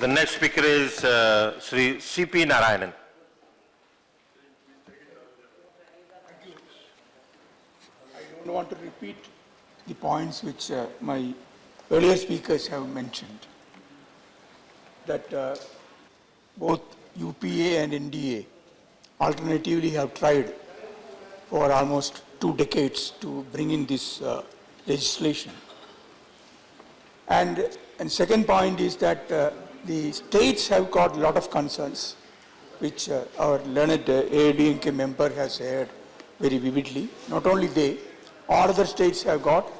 The next speaker is Sri C.P. Narayanan. I don't want to repeat the points which my earlier speakers have mentioned, that both UPA and NDA alternatively have tried for almost 2 decades to bring in this legislation. And second point is that the states have got a lot of concerns, which our learned AIDMK member has shared very vividly. Not only they, all other states have got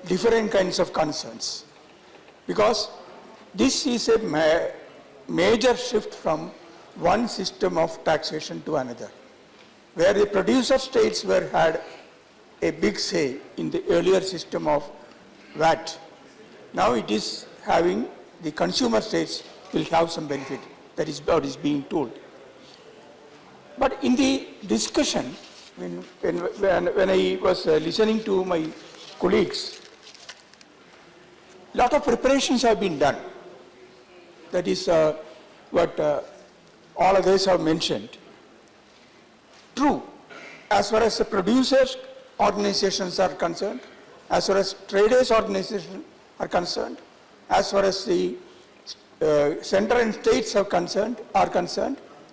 different kinds of concerns, because this is a major shift from one system of taxation to another, where the producer states had a big say in the earlier system of VAT. Now it is having the consumer states will have some benefit. That is what is being told. But in the discussion, when I was listening to my colleagues, a lot of preparations have been done. That is what all others have mentioned. True, as far as the producers' organizations are concerned, as far as traders' organizations are concerned, as far as the center and states are concerned,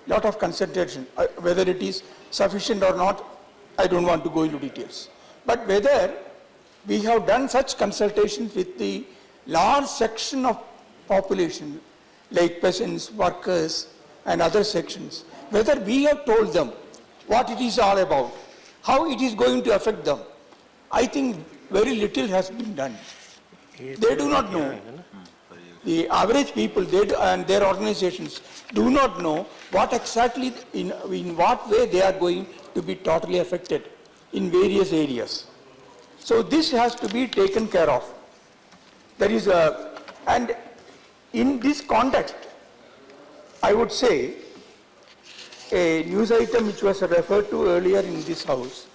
lot of consultation. Whether it is sufficient or not, I don't want to go into details. But whether we have done such consultations with the large section of population, like peasants, workers, and other sections, whether we have told them what it is all about, how it is going to affect them, I think very little has been done. They do not know. The average people and their organizations do not know what exactly, in what way they are going to be totally affected in various areas. So this has to be taken care of. There is and in this context, I would say a news item which was referred to earlier in this house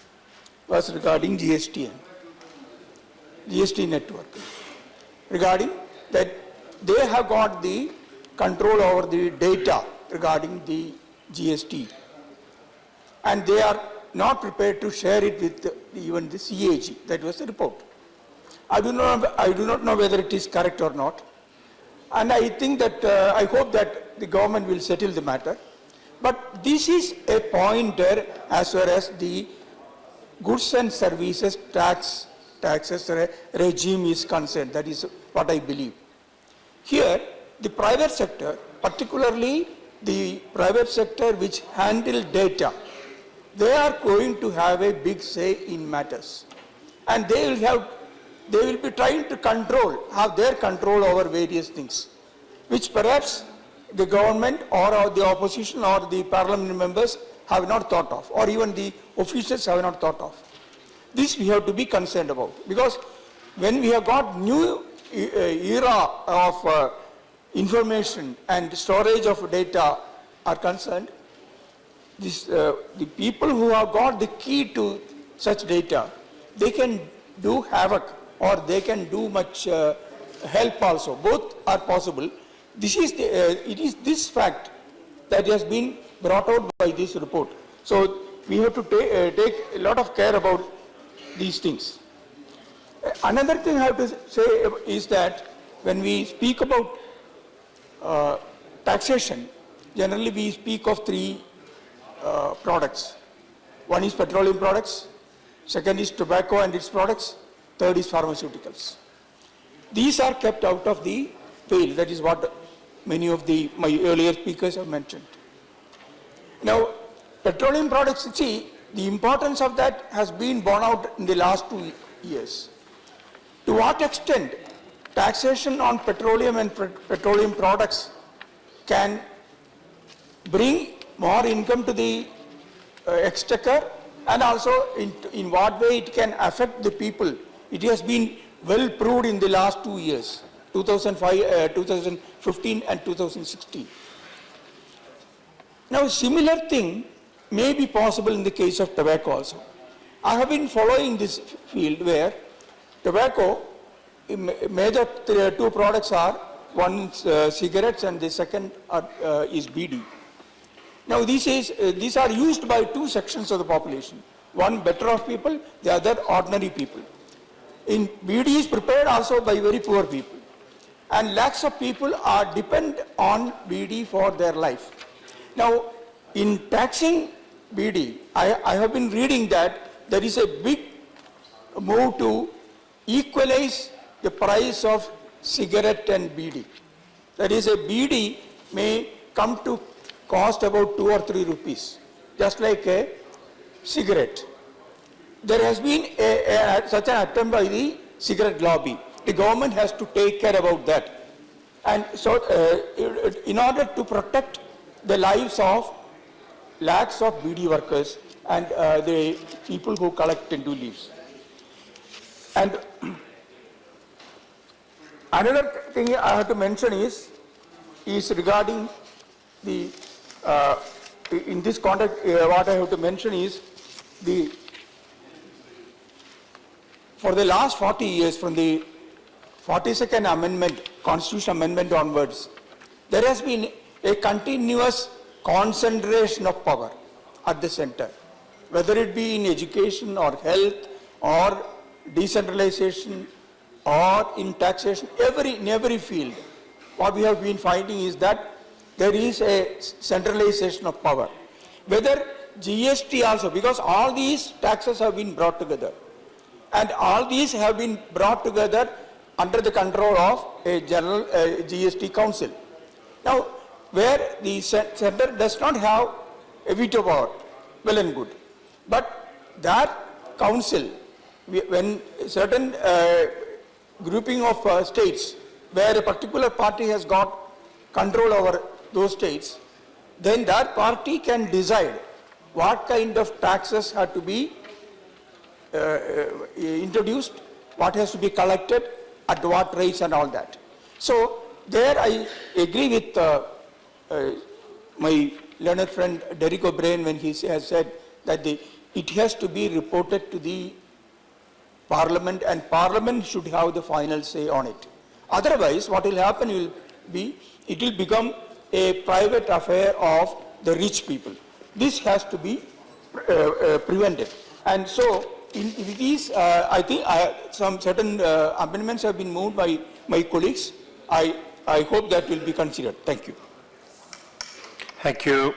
was regarding GST network. Regarding that they have got the control over the data regarding the GST, and they are not prepared to share it with even the CAG. That was the report. I do not know whether it is correct or not, and I think that I hope that the government will settle the matter. But this is a pointer as far as the goods and services taxes regime is concerned. That is what I believe. Here, the private sector, particularly the private sector which handle data, they are going to have a big say in matters, and they will be trying to have their control over various things, which perhaps the government or the opposition or the parliament members have not thought of, or even the officials have not thought of. This we have to be concerned about, because when we have got new era of information and storage of data are concerned, the people who have got the key to such data, they can do havoc or they can do much help also. Both are possible. It is this fact that has been brought out by this report. So we have to take a lot of care about these things. Another thing I have to say is that when we speak about taxation, generally we speak of 3 products. One is petroleum products, second is tobacco and its products, third is pharmaceuticals. These are kept out of the pale. That is what many of my earlier speakers have mentioned. Now, petroleum products, see, the importance of that has been borne out in the last 2 years. To what extent taxation on petroleum and petroleum products can bring more income to the exchequer, and also in what way it can affect the people. It has been well proved in the last 2 years, 2015 and 2016. Now, a similar thing may be possible in the case of tobacco also. I have been following this field where tobacco, major 2 products are one is cigarettes and the second is BD. Now these are used by two sections of the population. One better off people, the other ordinary people. In BD is prepared also by very poor people. And lakhs of people are depend on BD for their life. Now in taxing BD, I have been reading that there is a big move to equalize the price of cigarette and BD. That is, a BD may come to cost about 2 or 3 rupees, just like a cigarette. There has been such an attempt by the cigarette lobby. The government has to take care about that. And so in order to protect the lives of lakhs of BD workers and the people who collect and do leaves. And another thing I have to mention is regarding the, in this context, what I have to mention is for the last 40 years, from the 42nd Amendment, Constitutional Amendment onwards, there has been a continuous concentration of power at the center, whether it be in education or health or decentralization or in taxation, in every field. What we have been finding is that there is a centralization of power. Whether GST also, because all these taxes have been brought together, and all these have been brought together under the control of a general GST council. Now, where the center does not have a veto power, well and good. But that council, when certain grouping of states, where a particular party has got control over those states, then that party can decide what kind of taxes have to be introduced, what has to be collected, at what rates and all that. So there I agree with my learned friend Derek O'Brien when he has said that it has to be reported to the Parliament, and Parliament should have the final say on it. Otherwise, what will happen will be, it will become a private affair of the rich people. This has to be prevented. And so, in these, I think some certain amendments have been moved by my colleagues. I hope that will be considered. Thank you. Thank you.